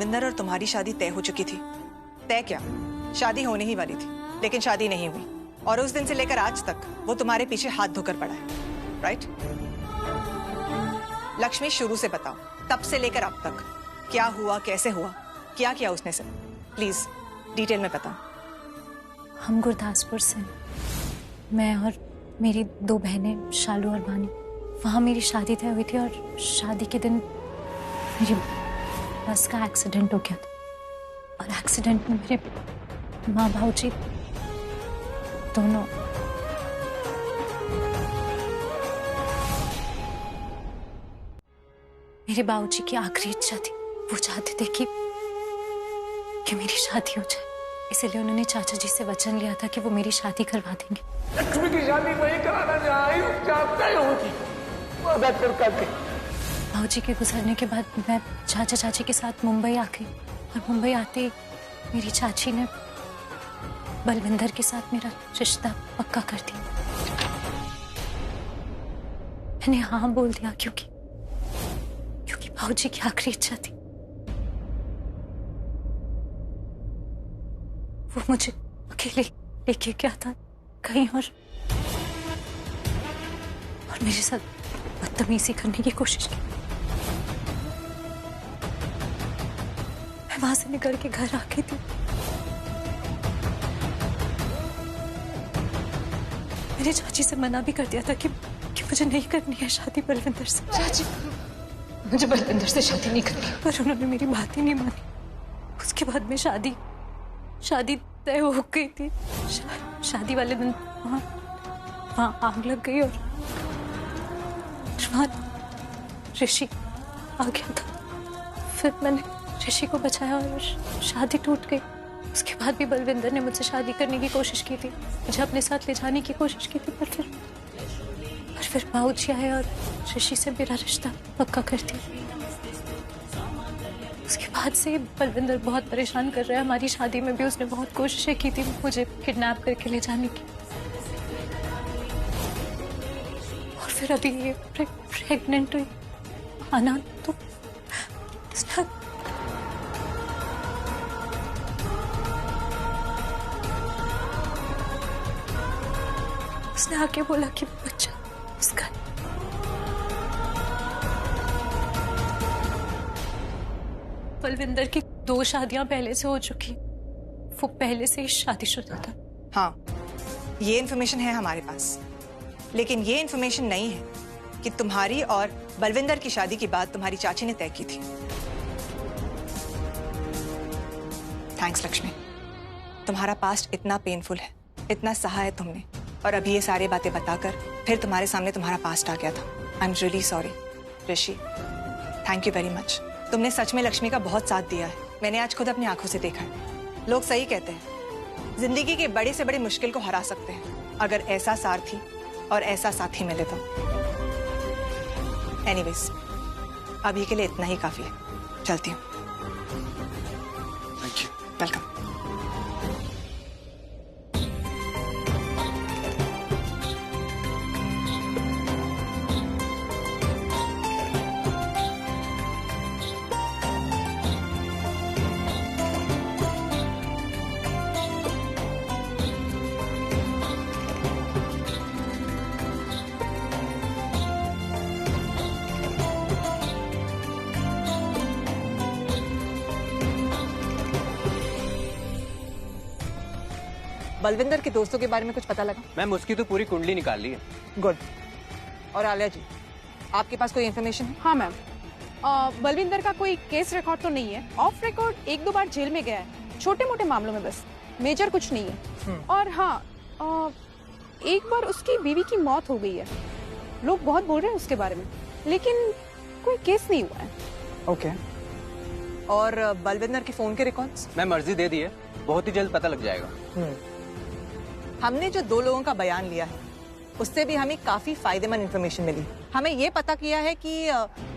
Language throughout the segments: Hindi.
बलविंदर और तुम्हारी शादी तय हो चुकी थी। तय क्या, शादी होने ही वाली थी, लेकिन शादी नहीं हुई। और उस दिन से लेकर आज तक वो तुम्हारे पीछे हाथ धोकर पड़ा है, राइट? लक्ष्मी, शुरू से बताओ, तब से लेकर अब तक क्या हुआ, कैसे हुआ, क्या किया उसने सब? प्लीज डिटेल में बताओ। हम गुरदासपुर से, मैं और मेरी 2 बहनें शालू और बानी, वहाँ मेरी शादी तय हुई थी और शादी के दिन मेरी बस का एक्सीडेंट हो गया था। और एक्सीडेंट में मेरे माँ भाऊजी दोनों मेरे बाबूजी की आखिरी इच्छा थी, वो चाहते थे कि मेरी शादी हो जाए। इसलिए उन्होंने चाचा जी से वचन लिया था कि वो मेरी शादी करवा देंगे। लक्ष्मी की शादी वही कराना चाहता होगी। बाबूजी के गुजरने के बाद मैं चाचा चाची के साथ मुंबई आ गई और मुंबई आते ही मेरी चाची ने बलविंदर के साथ मेरा रिश्ता पक्का कर दिया। मैंने हाँ बोल दिया क्योंकि बाबूजी की आखिरी इच्छा थी। वो मुझे अकेले लेके गया था कहीं और मेरे साथ बदतमीजी करने की कोशिश की। मैं वहां से निकल के घर आ गई थी। मैंने चाची से मना भी कर दिया था कि मुझे नहीं करनी है शादी बलविंदर से। चाची, मुझे बलविंदर से शादी नहीं करनी। पर उन्होंने मेरी बात ही नहीं मानी। उसके बाद में शादी तय हो गई थी। शादी वाले दिन वहां आग लग गई और ऋषि आ गया था। फिर मैंने ऋषि को बचाया और शादी टूट गई। उसके बाद भी बलविंदर ने मुझसे शादी करने की कोशिश की थी, मुझे अपने साथ ले जाने की कोशिश की थी, पर फिर बाबूजी आए और ऋषि से मेरा रिश्ता पक्का कर दिया। उसके बाद से बलविंदर बहुत परेशान कर रहा है। हमारी शादी में भी उसने बहुत कोशिशें की थी मुझे किडनैप करके ले जाने की। और फिर अभी ये प्रेग्नेंट हुई आना, तो उसने आके बोला कि बच्चा उसका। बलविंदर की 2 शादियां पहले से हो चुकी, वो पहले से ही शादीशुदा था। हाँ, ये इन्फॉर्मेशन है हमारे पास, लेकिन ये इन्फॉर्मेशन नहीं है कि तुम्हारी और बलविंदर की शादी की बात तुम्हारी चाची ने तय की थी। थैंक्स लक्ष्मी, तुम्हारा पास्ट इतना पेनफुल है, इतना सहा है तुमने, और अभी ये सारी बातें बताकर फिर तुम्हारे सामने तुम्हारा पास्ट आ गया था। I am really sorry Rishi, thank you very much. तुमने सच में लक्ष्मी का बहुत साथ दिया है। मैंने आज खुद अपनी आंखों से देखा है। लोग सही कहते हैं, जिंदगी के बड़े से बड़े मुश्किल को हरा सकते हैं अगर ऐसा सारथी और ऐसा साथी मिले तो। एनीवेज, अभी के लिए इतना ही काफी है। चलती हूँ। Thank you. वेलकम। बलविंदर के दोस्तों के बारे में कुछ पता लगा? मैम, उसकी तो पूरी कुंडली निकाल ली है। गुड। और आलिया जी, आपके पास कोई इन्फॉर्मेशन है? हाँ मैम, बलविंदर का कोई केस रिकॉर्ड तो नहीं है। ऑफ रिकॉर्ड 1-2 बार जेल में गया है, छोटे मोटे मामलों में, बस मेजर कुछ नहीं है। और हाँ, एक बार उसकी बीवी की मौत हो गई है, लोग बहुत बोल रहे हैं उसके बारे में, लेकिन कोई केस नहीं हुआ है। ओके। और बलविंदर के फोन के रिकॉर्ड्स? मैम, अर्जी दे दी है, बहुत ही जल्द पता लग जाएगा। हमने जो 2 लोगों का बयान लिया है उससे भी हमें काफी फायदेमंद इन्फॉर्मेशन मिली। हमें ये पता किया है कि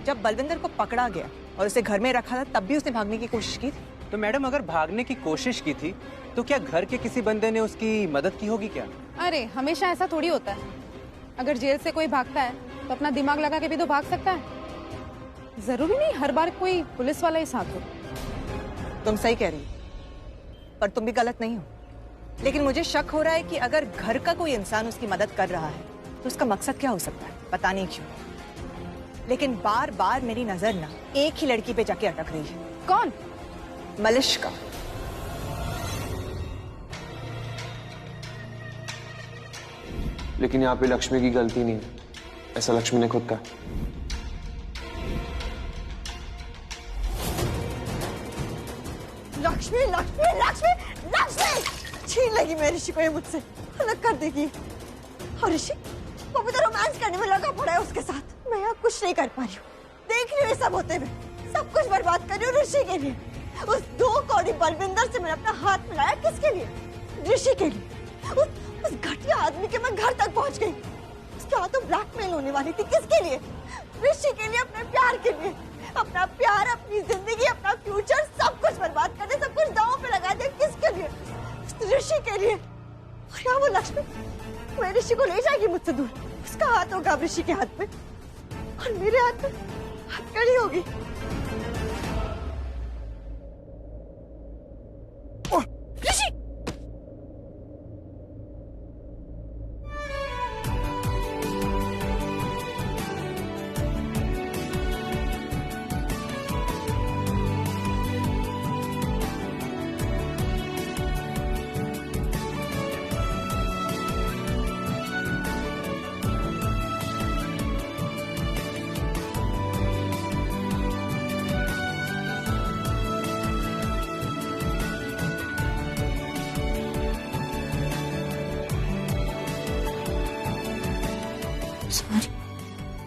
जब बलविंदर को पकड़ा गया और उसे घर में रखा था, तब भी उसने भागने की कोशिश की थी। तो मैडम, अगर भागने की कोशिश की थी तो क्या घर के किसी बंदे ने उसकी मदद की होगी क्या? अरे हमेशा ऐसा थोड़ी होता है। अगर जेल से कोई भागता है तो अपना दिमाग लगा के भी तो भाग सकता है। जरूरी नहीं हर बार कोई पुलिस वाला ही साथ हो। तुम सही कह रही हो, पर तुम भी गलत नहीं हो। लेकिन मुझे शक हो रहा है कि अगर घर का कोई इंसान उसकी मदद कर रहा है तो उसका मकसद क्या हो सकता है, पता नहीं क्यों। लेकिन बार बार मेरी नजर ना एक ही लड़की पे जाके अटक रही है। कौन? मलिश्का। लेकिन यहाँ पे लक्ष्मी की गलती नहीं है, ऐसा लक्ष्मी ने खुद कहा। लक्ष्मी लक्ष्मी लक्ष्मी लक्ष्मी छीन लेगी मेरी ऋषि को, ये मुझसे अलग कर देगी। और ऋषि वो भी तो रोमांस करने में लगा पड़ा है उसके साथ। मैं यहाँ कुछ नहीं कर पा रही हूँ, देख रही हूँ ये सब होते हुए, सब कुछ बर्बाद कर रही हूँ ऋषि के लिए। उस 2 कौड़ी बलविंदर से मैंने अपना हाथ मिलाया, किसके लिए? ऋषि के लिए। उस घटिया आदमी के मैं घर तक पहुंच गई, उसके हाथों ब्लैकमेल होने वाली थी, किसके लिए? ऋषि के लिए, अपने प्यार के लिए। अपना प्यार, अपनी जिंदगी, अपना फ्यूचर सब कुछ बर्बाद कर दे, सब कुछ दांव पे लगा दे, किसके लिए? ऋषि के लिए। और यहाँ वो लक्ष्मी, मैं ऋषि को ले जाएगी मुझसे दूर, उसका हाथ होगा ऋषि के हाथ में और मेरे हाथ में हथकड़ी होगी। ऋषि!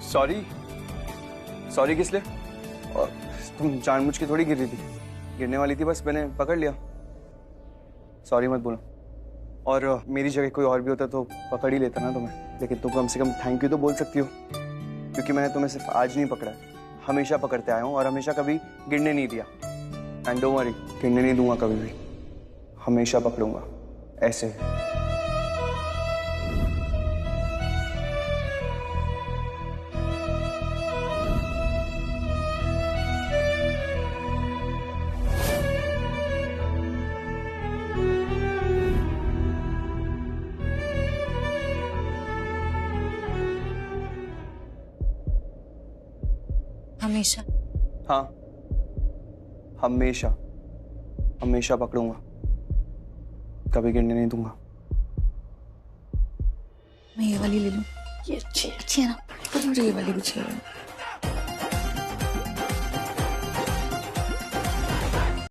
सॉरी? सॉरी किस लिए? और तुम जानबूझ के थोड़ी गिर रही थी, गिरने वाली थी, बस मैंने पकड़ लिया। सॉरी मत बोलो। और मेरी जगह कोई और भी होता तो पकड़ ही लेता ना तुम्हें। लेकिन तुम कम से कम थैंक यू तो बोल सकती हो, क्योंकि मैंने तुम्हें सिर्फ आज नहीं पकड़ा है, हमेशा पकड़ते आया हूँ और हमेशा कभी गिरने नहीं दिया। एंड डोंट वरी, गिरने नहीं दूंगा कभी भी, हमेशा पकड़ूंगा ऐसे। हमेशा? हाँ, हमेशा, हमेशा पकड़ूंगा, कभी गिरने नहीं दूंगा। मैं ये वाली ले लूं? ये अच्छी है ना? ये वाली भी चाहिए।